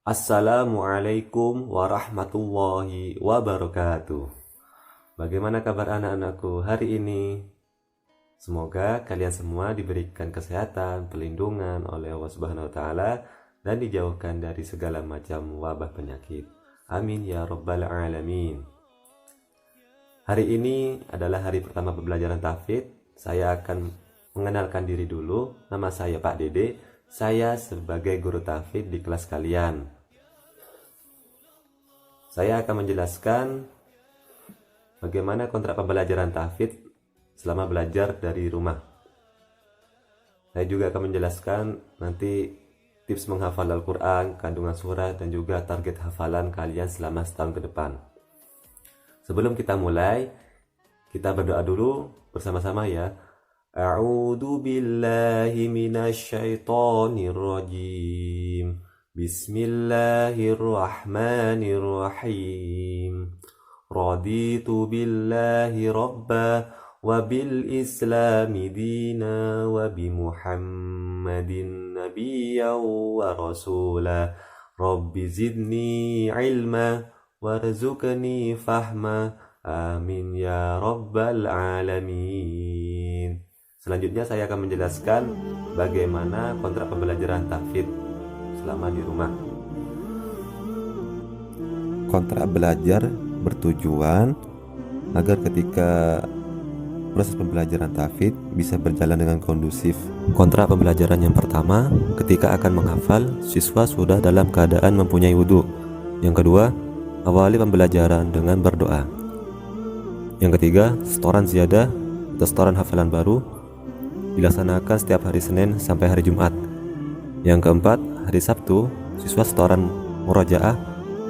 Assalamualaikum warahmatullahi wabarakatuh. Bagaimana kabar anak-anakku hari ini? Semoga kalian semua diberikan kesehatan, perlindungan oleh Allah Subhanahu wa taala dan dijauhkan dari segala macam wabah penyakit. Amin ya rabbal alamin. Hari ini adalah hari pertama pembelajaran tahfidz. Saya akan mengenalkan diri dulu. Nama saya Pak Dede. Saya sebagai guru tahfidz di kelas kalian. Saya akan menjelaskan bagaimana kontrak pembelajaran tahfidz selama belajar dari rumah. Saya juga akan menjelaskan nanti tips menghafal Al-Quran, kandungan surat, dan juga target hafalan kalian selama setahun ke depan. Sebelum kita mulai, kita berdoa dulu bersama-sama ya. A'udzu billahi minasyaitonir rajim. Bismillahirrahmanirrahim. Raditu billahi rabba wa bil islami dina wa bi Muhammadin nabiyyan wa rasula. Rabbi zidni ilma warzuqni fahma. Amin ya rabbal alamin. Selanjutnya saya akan menjelaskan bagaimana kontrak pembelajaran tahfidz selama di rumah. Kontrak belajar bertujuan agar ketika proses pembelajaran tahfidz bisa berjalan dengan kondusif. Kontrak pembelajaran yang pertama, ketika akan menghafal, siswa sudah dalam keadaan mempunyai wudhu. Yang kedua, awali pembelajaran dengan berdoa. Yang ketiga, setoran ziyadah atau setoran hafalan baru dilaksanakan setiap hari Senin sampai hari Jumat. Yang keempat, hari Sabtu, siswa setoran murajaah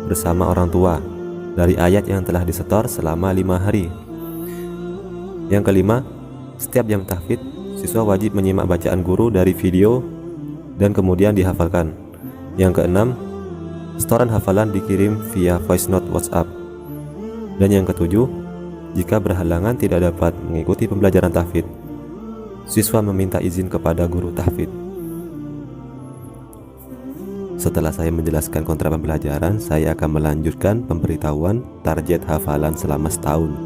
bersama orang tua dari ayat yang telah disetor selama 5 hari. Yang kelima, setiap jam tahfidz, siswa wajib menyimak bacaan guru dari video dan kemudian dihafalkan. Yang keenam, setoran hafalan dikirim via voice note WhatsApp. Dan yang ketujuh, jika berhalangan tidak dapat mengikuti pembelajaran tahfidz, siswa meminta izin kepada guru tahfidz. Setelah saya menjelaskan kontrak pembelajaran, saya akan melanjutkan pemberitahuan target hafalan selama setahun.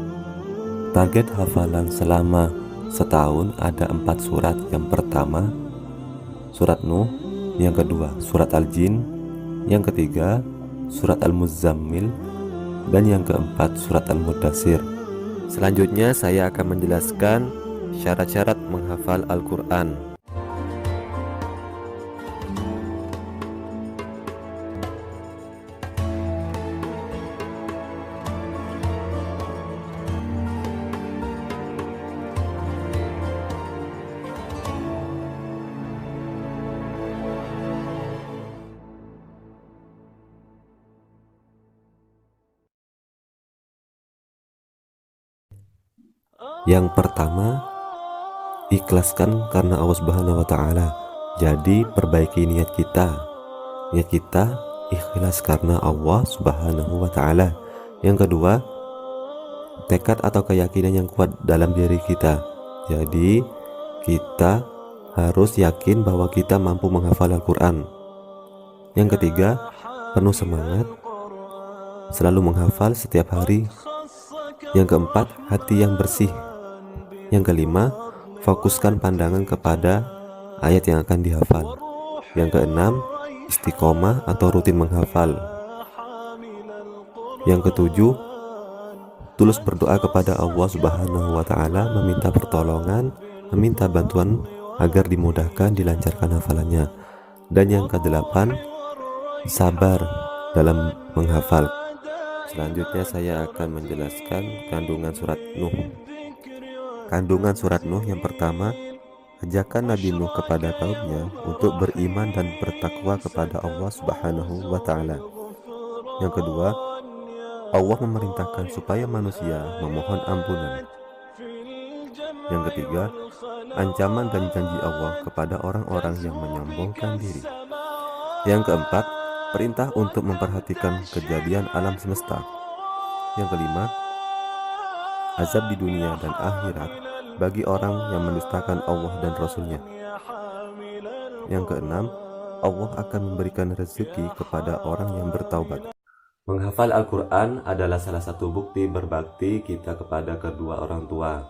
Target hafalan selama setahun ada 4 surat. Yang pertama, surat Nuh. Yang kedua, surat Al-Jin. Yang ketiga, surat Al-Muzammil. Dan yang keempat, surat Al-Mudaththir. Selanjutnya saya akan menjelaskan syarat-syarat menghafal Al-Quran. Yang pertama, ikhlaskan karena Allah Subhanahu wa taala. Jadi perbaiki niat kita. Niat kita ikhlas karena Allah Subhanahu wa taala. Yang kedua, tekad atau keyakinan yang kuat dalam diri kita. Jadi kita harus yakin bahwa kita mampu menghafal Al-Quran. Yang ketiga, penuh semangat, selalu menghafal setiap hari. Yang keempat, hati yang bersih. Yang kelima, fokuskan pandangan kepada ayat yang akan dihafal. Yang keenam, istiqomah atau rutin menghafal. Yang ketujuh, tulus berdoa kepada Allah Subhanahu wa taala, meminta pertolongan, meminta bantuan agar dimudahkan, dilancarkan hafalannya. Dan yang kedelapan, sabar dalam menghafal. Selanjutnya saya akan menjelaskan kandungan surat Nuh. Kandungan surat Nuh yang pertama, ajakan Nabi Nuh kepada kaumnya untuk beriman dan bertakwa kepada Allah Subhanahu wa taala. Yang kedua, Allah memerintahkan supaya manusia memohon ampunan. Yang ketiga, ancaman dan janji Allah kepada orang-orang yang menyombongkan diri. Yang keempat, perintah untuk memperhatikan kejadian alam semesta. Yang kelima, azab di dunia dan akhirat bagi orang yang mendustakan Allah dan Rasul-Nya. Yang keenam, Allah akan memberikan rezeki kepada orang yang bertaubat. Menghafal Al-Quran adalah salah satu bukti berbakti kita kepada kedua orang tua.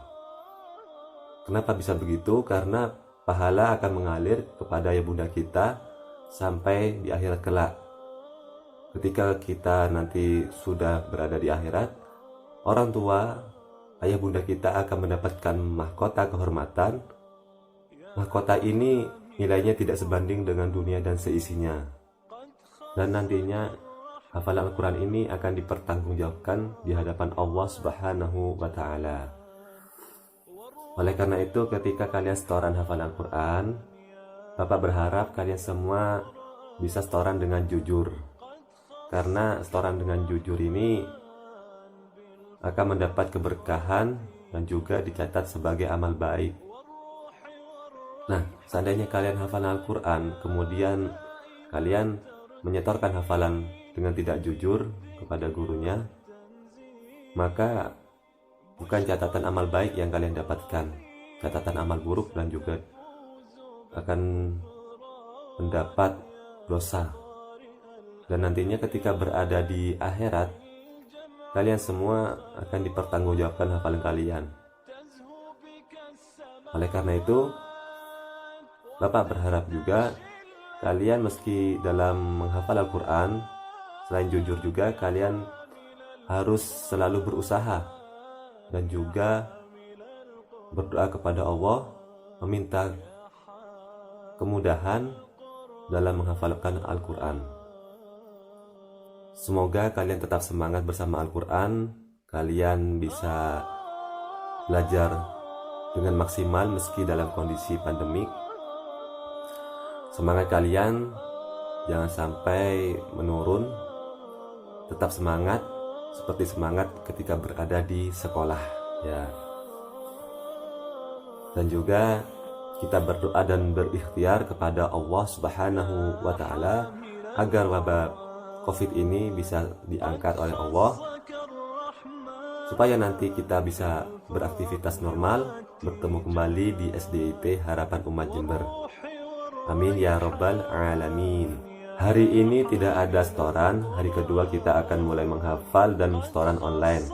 Kenapa bisa begitu? Karena pahala akan mengalir kepada ayah bunda kita sampai di akhirat kelak. Ketika kita nanti sudah berada di akhirat, orang tua, ayah bunda kita akan mendapatkan mahkota kehormatan. Mahkota ini nilainya tidak sebanding dengan dunia dan seisinya. Dan nantinya hafalan Al-Quran ini akan dipertanggungjawabkan di hadapan Allah Subhanahu wa Ta'ala. Oleh karena itu, ketika kalian setoran hafalan Al-Quran, Bapak berharap kalian semua bisa setoran dengan jujur. Karena setoran dengan jujur ini akan mendapat keberkahan dan juga dicatat sebagai amal baik. Nah, seandainya kalian hafalan Al-Quran, kemudian kalian menyetorkan hafalan dengan tidak jujur kepada gurunya, maka bukan catatan amal baik yang kalian dapatkan, catatan amal buruk, dan juga akan mendapat dosa. Dan nantinya ketika berada di akhirat, kalian semua akan dipertanggungjawabkan hafalan kalian. Oleh karena itu, Bapak berharap juga kalian meski dalam menghafal Al-Quran, selain jujur juga kalian harus selalu berusaha dan juga berdoa kepada Allah, meminta kemudahan dalam menghafalkan Al-Quran. Semoga kalian tetap semangat bersama Al-Quran, kalian bisa belajar dengan maksimal meski dalam kondisi pandemik. Semangat kalian jangan sampai menurun, tetap semangat seperti semangat ketika berada di sekolah, ya. Dan juga kita berdoa dan berikhtiar kepada Allah Subhanahu wa Ta'ala agar wabah COVID ini bisa diangkat oleh Allah, supaya nanti kita bisa beraktivitas normal, bertemu kembali di SDIP Harapan Umat Jember. Amin ya Rabbal Alamin. Hari ini tidak ada setoran, hari kedua kita akan mulai menghafal dan setoran online.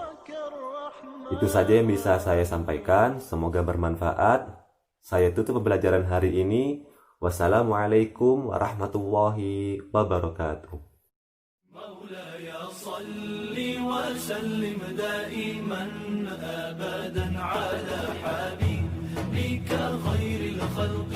Itu saja yang bisa saya sampaikan, semoga bermanfaat. Saya tutup pembelajaran hari ini. Wassalamualaikum warahmatullahi wabarakatuh. مولاي صل وسلم دائما أبدا على حبيبك خير الخلق